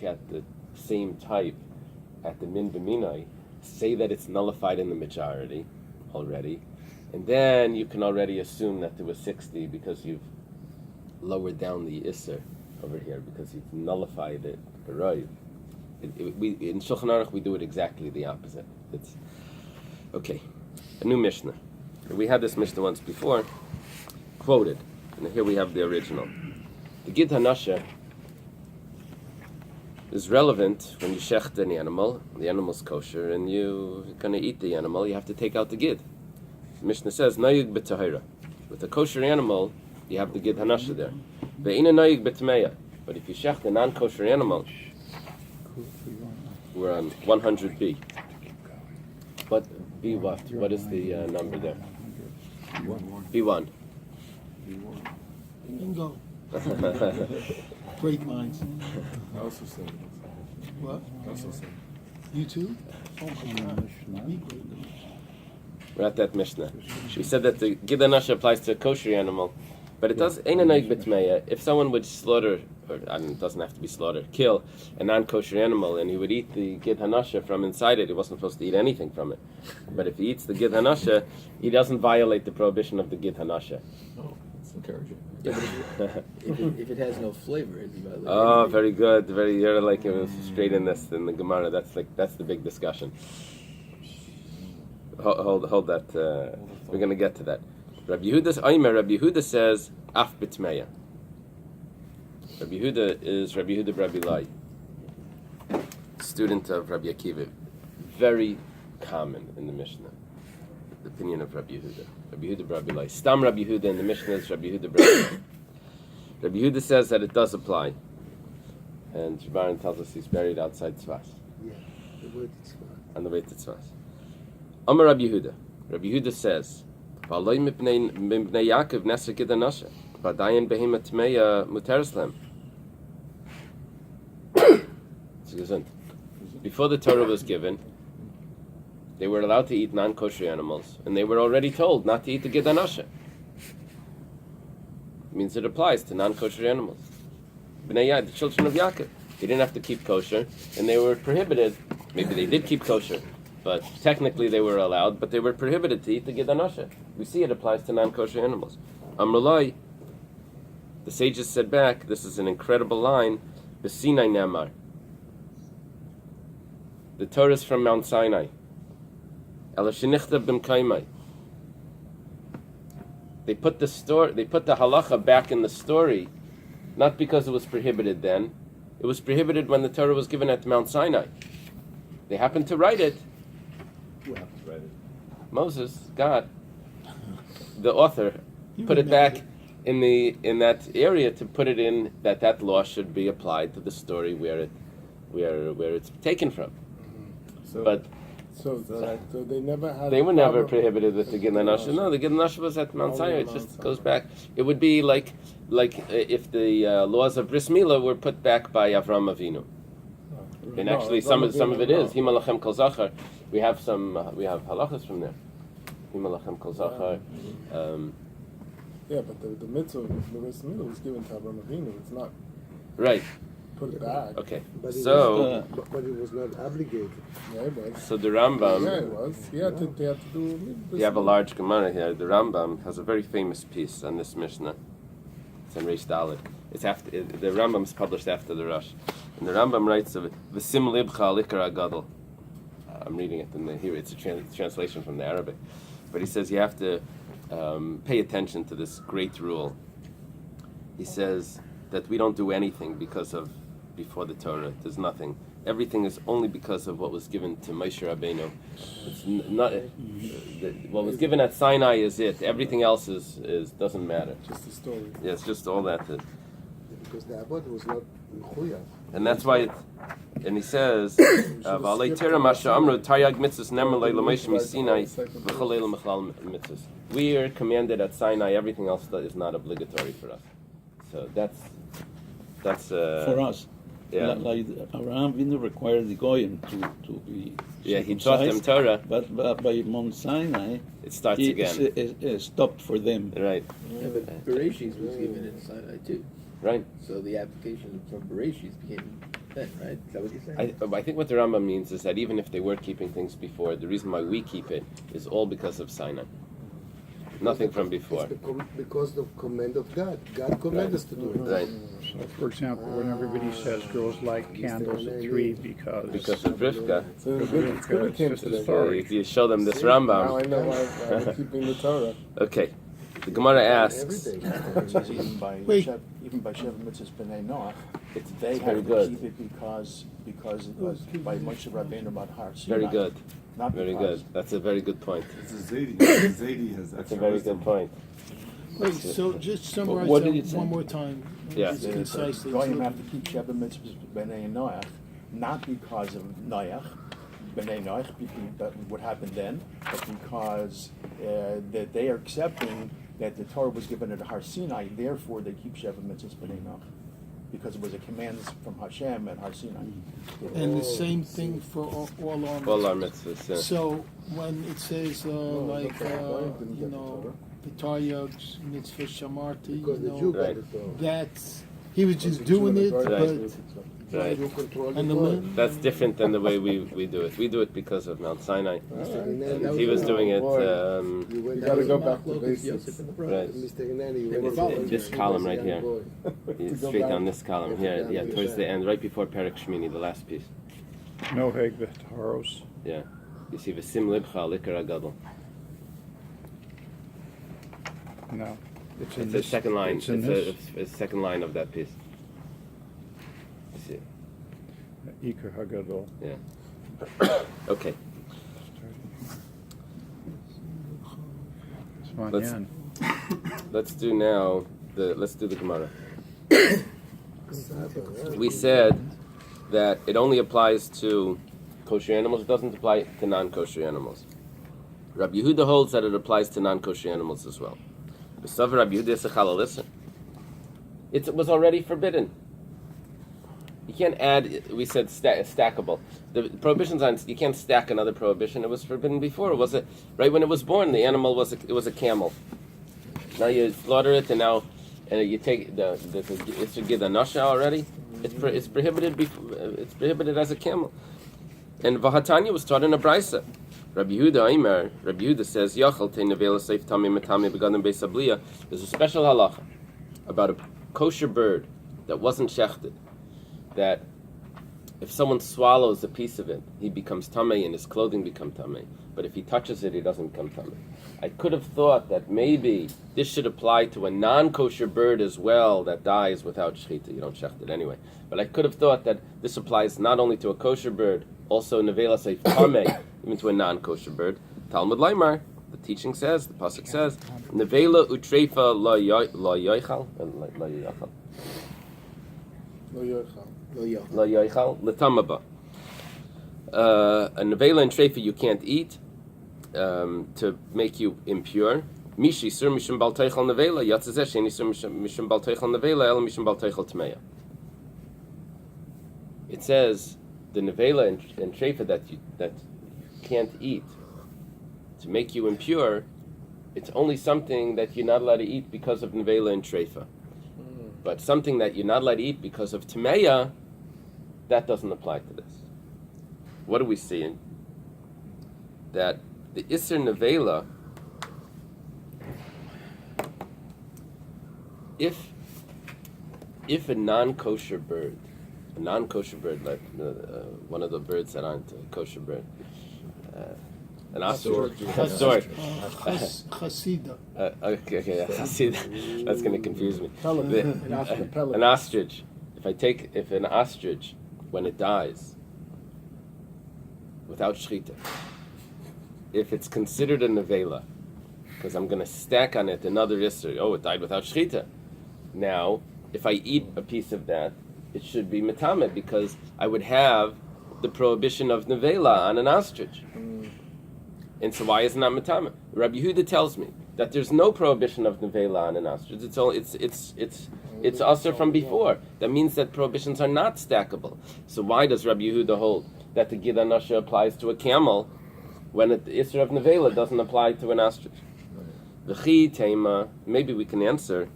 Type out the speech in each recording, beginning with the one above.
at the same type at the min b'minai, say that it's nullified in the majority already, and then you can already assume that there was 60 because you've lowered down the isser over here because you've nullified it. Right? In Shulchan Aruch we do it exactly the opposite. It's okay. A new Mishnah. We had this Mishnah once before, quoted, and here we have the original. The Gid Hanasha is relevant when you shecht an animal, the animal's kosher, and you're going to eat the animal, you have to take out the Gid. The Mishnah says, Nayig b'tahira. With a kosher animal, you have the Gid Hanasha there. Ve'ina Nayig b'tmeya. But if you shecht a non-kosher animal, we're on 100B. But B what? What is the number there? B1. Bingo. Great minds. I also said it. What? I also said it. You too? Oh my gosh. We're at that Mishnah. She said that the Gid Hanasha applies to a kosher animal, but it does Eina Noig B'Tmeya. If someone would slaughter, or I mean, it doesn't have to be slaughtered, kill a non-kosher animal, and he would eat the Gid Hanasha from inside it, he wasn't supposed to eat anything from it. But if he eats the Gid Hanasha, he doesn't violate the prohibition of the Gid Hanasha. Oh, that's encouraging. If it has no flavor, it'd be violated. Oh, very good. You're like straight in this in the Gemara. That's the big discussion. Hold that. We're going to get to that. Rabbi Yehuda says af b'tmeya. Rabbi Yehuda is Rabbi Yehuda Rabbi Eily, student of Rabbi Akiva. Very common in the Mishnah, the opinion of Rabbi Yehuda. Rabbi Yehuda Rabbi Eily. Stam Rabbi Yehuda in the Mishnah is Rabbi Yehuda Rabbi Eily. Rabbi Yehuda says that it does apply, and Shbaran tells us he's buried outside Tzfas. Yeah, the word Tzfas. On the way to Tzfas. Amar Rabbi Yehuda. Rabbi Yehuda says, "V'aloi mipnei Yaakov neser Gid Hanasha, v'adayin behema tmeya muteres lehem." Before the Torah was given, they were allowed to eat non-kosher animals, and they were already told not to eat the Gid Hanasha. It means it applies to non-kosher animals. Bnei Yaakov, the children of Yaakov, they didn't have to keep kosher, and they were prohibited. Maybe they did keep kosher, but technically they were allowed, but they were prohibited to eat the Gid Hanasha. We see it applies to non-kosher animals. Amrulai, the sages said back, this is an incredible line, B'Sinai Namar. The Torah is from Mount Sinai. Ela shenichta b'mkaimai. They put the halacha back in the story, not because it was prohibited then. It was prohibited when the Torah was given at Mount Sinai. They happened to write it. Who happened to write it? Moses, God, the author, put it back in that area to put it in that law should be applied to the story where it's taken from. So they never had. They were never prohibited with the Gid Hanasha. No, the Gid Hanasha was at Mount Sinai. It just goes back. It would be like if the laws of Bris Milah were put back by Avram Avinu. And actually, some of it is Menachem Kol Zachar. We have halachas from there. Menachem Kol Zachar. Yeah, but the mitzvah of the Bris Milah was given to Avram Avinu. It's not Right. put it back. Okay. But it was not obligated. Yeah, it was. So the Rambam. Yeah, it was. They had to do. We have a large Gemara here. The Rambam has a very famous piece on this Mishnah. It's in Reish Daled. The Rambam is published after the Rosh, and the Rambam writes of it. V'sim libcha likar agadol. I'm reading it here. It's a translation from the Arabic, but he says you have to pay attention to this great rule. He says that we don't do anything before the Torah. There's nothing. Everything is only because of what was given to Moshe Rabbeinu. It's not what was given at Sinai is it. Everything else is doesn't matter. Just the story. Yeah, it's just all that. Because the Abbot was not mechuyav. And that's why. And he says, we are commanded at Sinai. Everything else is not obligatory for us. So that's for us. Yeah. Like Abraham Avinu required the Goyim to be. Yeah, he taught them Torah. But by Mount Sinai, it starts again. It stopped for them. Right. Yeah, but Bereshis was given in Sinai too. Right. So the application from Bereshis became then, right? Is that what you're saying? I think what the Rambam means is that even if they were keeping things before, the reason why we keep it is all because of Sinai. Nothing from before. Because the command of God. God commanded us to do it. Right. So, for example, when everybody says girls light candles at 3 because Of Rivka. So it's good it came It's just a today. story. If you show them this Now I Rambam. know why I'm keeping the Torah. Okay. The Gemara Every asks. day. Even by Wait. even by Sheva Mitzvahs B'nai Noach, It's they very have to good. keep it because it was by Moshe Rabbeinu about Har Sinai. Very good. Not Very because. good. That's a very good point. It's a Zaidi. Zaidi has That's a very good point. Wait, so just summarize What did that it say? one more time. Yeah. Just concisely. Goyim have to keep Sheva Mitzvahs B'nai Noach, not because of Noach, B'nai Noach, that what happened then, but because that they are accepting that the Torah was given at Har Sinai, therefore they keep Sheva Mitzvahs B'nai Noach, because it was a command from Hashem at Har Sinai. And the same thing for all our All our mitzvahs. Yeah. So when it says like Didn't you get the know Pitaryag mitzvah shamarti, Because you the Jew know, got Right. it all. that's he was just doing it, Right. but Right. You control and the the man, That's different than the way we do it. We do it because of Mount Sinai. Mr. He was doing it. You went You gotta down- go back to Machlokas basics. Yosef and the Right. brothers. Mr. Inani, you They were went following down- this column right here. Boy. Straight down this column here. Yeah, towards the end, right before Perek Shmini, the last piece. no heg v'taros. Yeah. You see V'sim libcha likar agadol. No, it's in It's the this. second line. It's in this. It's the second line of that piece. You see it? Iker Hagadol. Yeah. Okay. Svanyan. Let's do now let's do the Gemara. We said that it only applies to kosher animals. It doesn't apply to non-kosher animals. Rabbi Yehuda holds that it applies to non-kosher animals as well. B'savar Rabbi Yehuda Yisachal, listen. It was already forbidden. You can't add. We said stackable. The prohibitions on you can't stack another prohibition. It was forbidden before. It was right when it was born. The animal was a camel. Now you slaughter it, and now you take it's a gidanasha already. It's prohibited. It's prohibited as a camel. And Vahatanya was taught in a brisa. Rabbi Yehuda says Yachal Teinavela Seif Tami Metami Begadim Beis Abliya. There's a special halacha about a kosher bird that wasn't shechted. That if someone swallows a piece of it, he becomes tamei and his clothing becomes tamei. But if he touches it, he doesn't become tamei. I could have thought that maybe this should apply to a non-kosher bird as well that dies without shechita. You don't shecht it anyway. But I could have thought that this applies not only to a kosher bird, also nevela seif tamei, even to a non-kosher bird. Talmud Laimar, the teaching says, the pasuk says, nevela utreifa la yoichal. La yoichal letamaba. A nevela and treifa you can't eat to make you impure. Mishi sur mishum bal teichal nevela yatzeh sheni sur mishum bal teichal nevela el mishum bal teichal tmeya. It says the nevela and treifa that you can't eat to make you impure. It's only something that you're not allowed to eat because of nevela and treifa. But something that you're not allowed to eat because of tmeya, that doesn't apply to this. What are we seeing? That the Isser Nevela, if a non-kosher bird, like one of the birds that aren't a kosher bird, an ostrich, Chasida. okay, Chasida. That's going to confuse me. An ostrich. If an ostrich, when it dies, without shechita, if it's considered a nevela, because I'm going to stack on it another isser. Oh, it died without shechita. Now, if I eat a piece of that, it should be metamed because I would have the prohibition of nevela on an ostrich. And so why is it not metamed? Rabbi Yehuda tells me that there's no prohibition of nevela on an ostrich. It's also from before. That means that prohibitions are not stackable. So why does Rabbi Yehuda hold that the Gid Anasha applies to a camel when the Isra of Nevela doesn't apply to an ostrich? V'chi Tema, maybe we can answer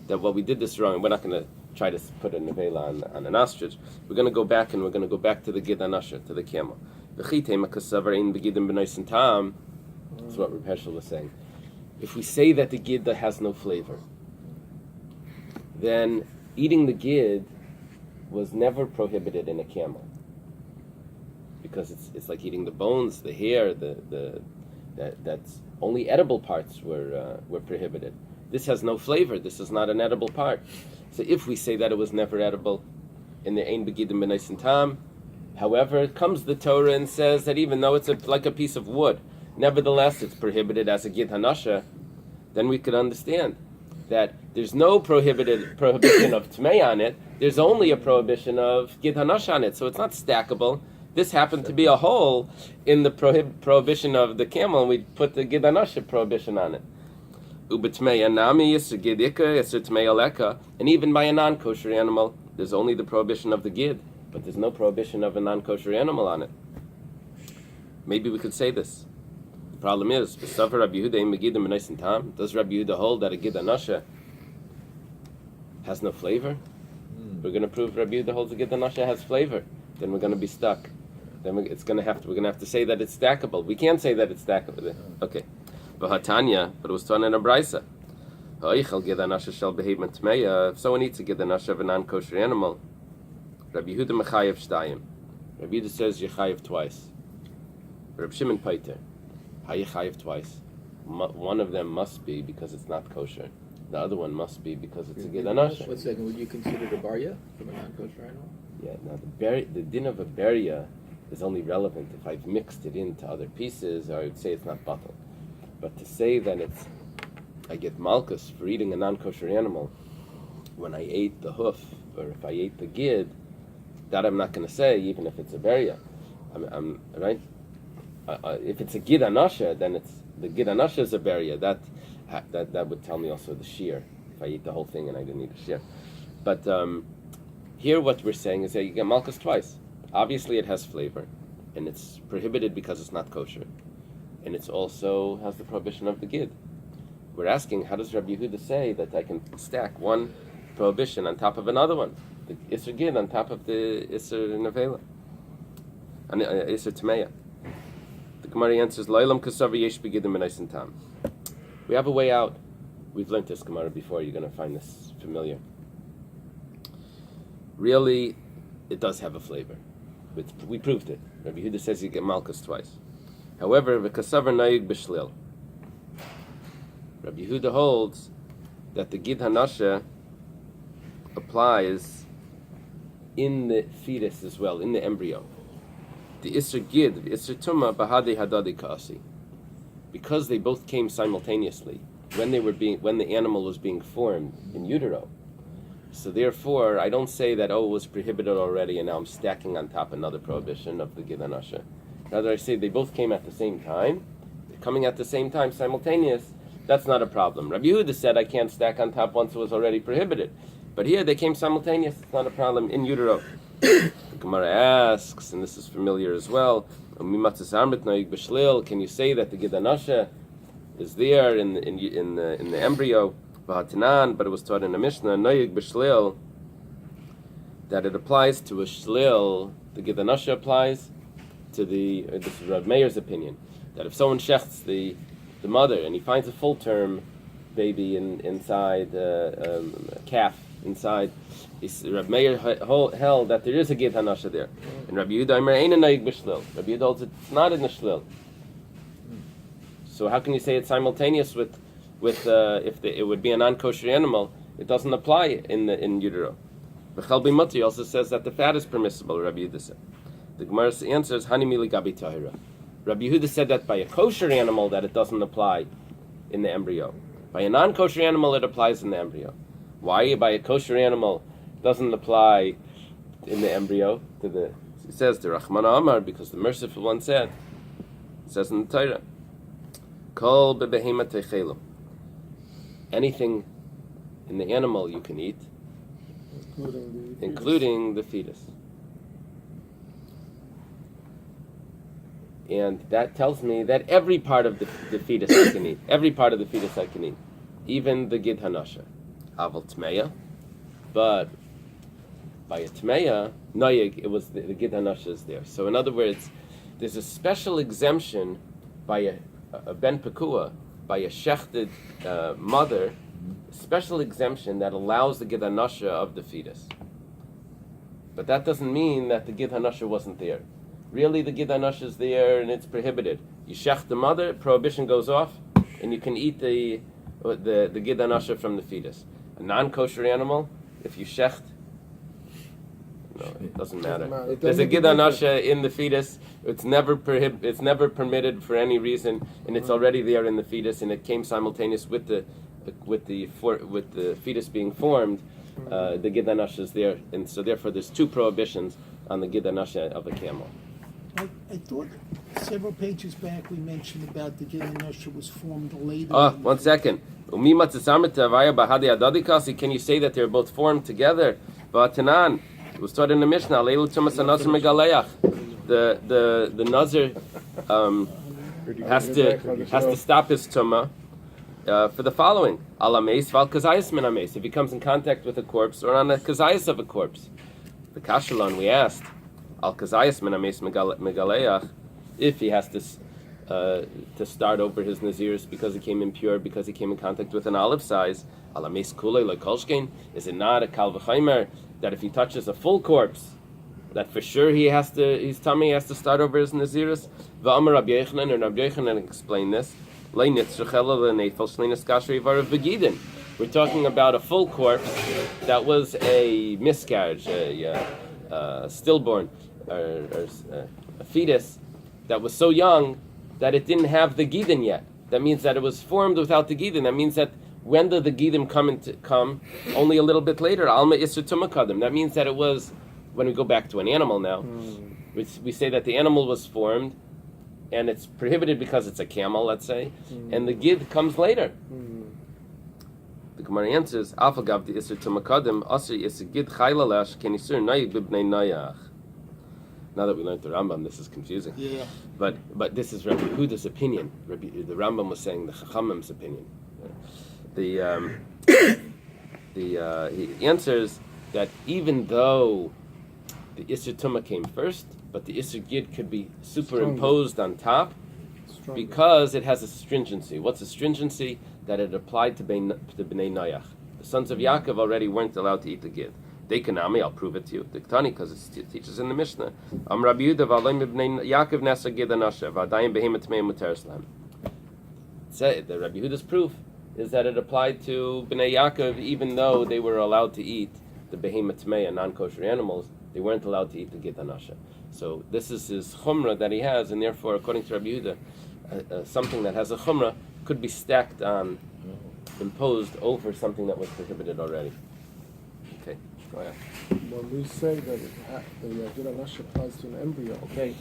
that, well, we did this wrong. We're not going to try to put a nevela on an ostrich. We're going to go back and we're going to go back to the gid anasha, to the camel. That's what Reb Heschel was saying. If we say that the gid has no flavor, then eating the gid was never prohibited in a camel, because it's like eating the bones, the hair, that's only edible parts were prohibited. This has no flavor. This is not an edible part. So if we say that it was never edible in the Ein Begidim B'Nais Tam, however, it comes the Torah and says that even though it's like a piece of wood, nevertheless it's prohibited as a gid hanasha, then we could understand that there's no prohibition of tmei on it. There's only a prohibition of gid hanasha on it. So it's not stackable. This happened to be a hole in the prohibition of the camel, and we put the gid hanasha prohibition on it. And even by a non-kosher animal, there's only the prohibition of the gid, but there's no prohibition of a non-kosher animal on it. Maybe we could say this. The problem is, does Rabbi Yehuda hold that a gid anasha has no flavor? We're going to prove Rabbi Yehuda holds a gid anasha has flavor. Then we're going to be stuck. Then we're going to have to say that it's stackable. We can't say that it's stackable. Okay. But it was taught in a brisa. If someone eats a gid anasha of a non-kosher animal, Rabbi Yehuda mechayev shtayim. Rabbi Yehuda says yechayev twice. Rabbi Shimon paiter. Hayechayev twice. One of them must be because it's not kosher. The other one must be because it's a gid anasha. 1 second, would you consider the barya from a non-kosher animal? Yeah. Now the din of a beria is only relevant if I've mixed it into other pieces, or I would say it's not bottled. But to say that I get malchus for eating a non-kosher animal when I ate the hoof, or if I ate the gid, that I'm not going to say, even if it's a beria. I'm right. If it's a gid anasha, then it's the gid anasha is a beria. That would tell me also the shear. If I eat the whole thing and I didn't eat the shear. But here, what we're saying is that you get malchus twice. Obviously, it has flavor, and it's prohibited because it's not kosher. And it also has the prohibition of the gid. We're asking, how does Rabbi Yehuda say that I can stack one prohibition on top of another one? The Isser gid on top of the Isser nevela, and Isser tmeya. The Gemara answers, Lo'ilam kasavar yesh begidim b'nais tam. We have a way out. We've learned this Gemara before. You're going to find this familiar. Really, it does have a flavor. We proved it. Rabbi Yehuda says you get malchus twice. However, v'kasavar nayig b'shlil. Rabbi Yehuda holds that the gid hanasha applies in the fetus as well, in the embryo. The isser gid, the isser tumah, bahadi hadadi kaasi. Because they both came simultaneously when the animal was being formed in utero. So therefore, I don't say that, it was prohibited already and now I'm stacking on top another prohibition of the gid hanasha. Rather, I say they both came at the same time. They're coming at the same time, simultaneous. That's not a problem. Rabbi Yehuda said I can't stack on top once it was already prohibited. But here they came simultaneous. It's not a problem in utero. The Gemara asks, and this is familiar as well, can you say that the gid hanasha is there in the embryo, but it was taught in the Mishnah, that it applies to a shlil, the gid hanasha applies to this is Rav Meir's opinion, that if someone shechts the mother and he finds a full-term baby inside, a calf inside, Rav Meir held that there is a gid hanasha there. And Rabbi Yehuda ain't a nayig b'shlil. Rabbi Yehuda holds it's not in the shlil. So how can you say it's simultaneous with if it would be a non-kosher animal? It doesn't apply in utero. The Chalbi Muti also says that the fat is permissible. Rabbi Yehuda said. The Gemara answers Hani mili gabi tahira. Rabbi Yehuda said that by a kosher animal that it doesn't apply in the embryo. By a non-kosher animal it applies in the embryo. Why by a kosher animal doesn't apply in the embryo? It says the Rachmana Amar, because the merciful one said. It says in the Torah, Kol bebehema techelu. Anything in the animal you can eat, including the fetus. And that tells me that every part of the fetus I can eat. Every part of the fetus I can eat. Even the gid hanasha. Aval tmeya. But By a Tmeya, Noyeg, it was the Gid Hanasha is there. So in other words, there's a special exemption by a Ben Pekua, by a shechted mother, special exemption that allows the Gid Hanasha of the fetus. But that doesn't mean that the Gid Hanasha wasn't there. Really, the Gid Hanasha is there and it's prohibited. You shech the mother, prohibition goes off, and you can eat the Gid Hanasha from the fetus. A non-kosher animal, if you shecht, no, it doesn't matter. There's a Gid Hanasha in the fetus. It's never permitted for any reason, and it's already there in the fetus, and it came simultaneous with the fetus being formed. The Gid Hanasha is there, and so therefore there's two prohibitions on the Gid Hanasha of a camel. I thought several pages back we mentioned about the Gid Hanasha was formed later. One second. Can you say that they're both formed together? It was taught in the Mishnah. The Nazir has to stop his tumah for the following: if he comes in contact with a corpse or on the kazayas of a corpse. The Kashalon we asked al kazayas min ames megaleach, if he has to start over his nazirs because he came impure, because he came in contact with an olive size. Al ames kulei lekolshkein, is it not a kal v'chaimer that if he touches a full corpse, that for sure his tummy has to start over his naziris? V'amar Rabbi Yochanan, and Rabbi Yochanan explained this. We're talking about a full corpse that was a miscarriage, a stillborn, or a fetus that was so young that it didn't have the gidin yet. That means that it was formed without the gidin. That means that when did the gidim come? Only a little bit later. Alma isur tumakadim. That means that it was, when we go back to an animal now, we say that the animal was formed, and it's prohibited because it's a camel, let's say, and the gid comes later. The Gemara answers, "Afagav the isur tumakadim, asur isur gid chaylalash ken isur nayig b'bnei nayach." Now that we learned the Rambam, this is confusing. Yeah. But this is Rabbi Yehuda's opinion. The Rambam was saying the Chachamim's opinion. He answers that even though the Isser Tumah came first, but the Isser Gid could be superimposed on top because it has a stringency. What's a stringency? That it applied to Bnei Nayach. The sons of Yaakov already weren't allowed to eat the Gid. They kanami, I'll prove it to you. The Ktani, because it teaches in the Mishnah. Rabbi Yehuda v'alayim b'nei Yaakov nesa Gid anasha v'adayim behemoth tmei muteres lahem. The Rabbi Yehuda's proof is that it applied to Bnei Yaakov, even though they were allowed to eat the behemoth tmei, non-kosher animals, they weren't allowed to eat the Gid anasha. So this is his chumrah that he has, and therefore, according to Rabbi Yehuda, something that has a chumrah could be stacked on, imposed over something that was prohibited already. Okay, go ahead. When we say that the Gid Hanasha applies to an embryo, Okay.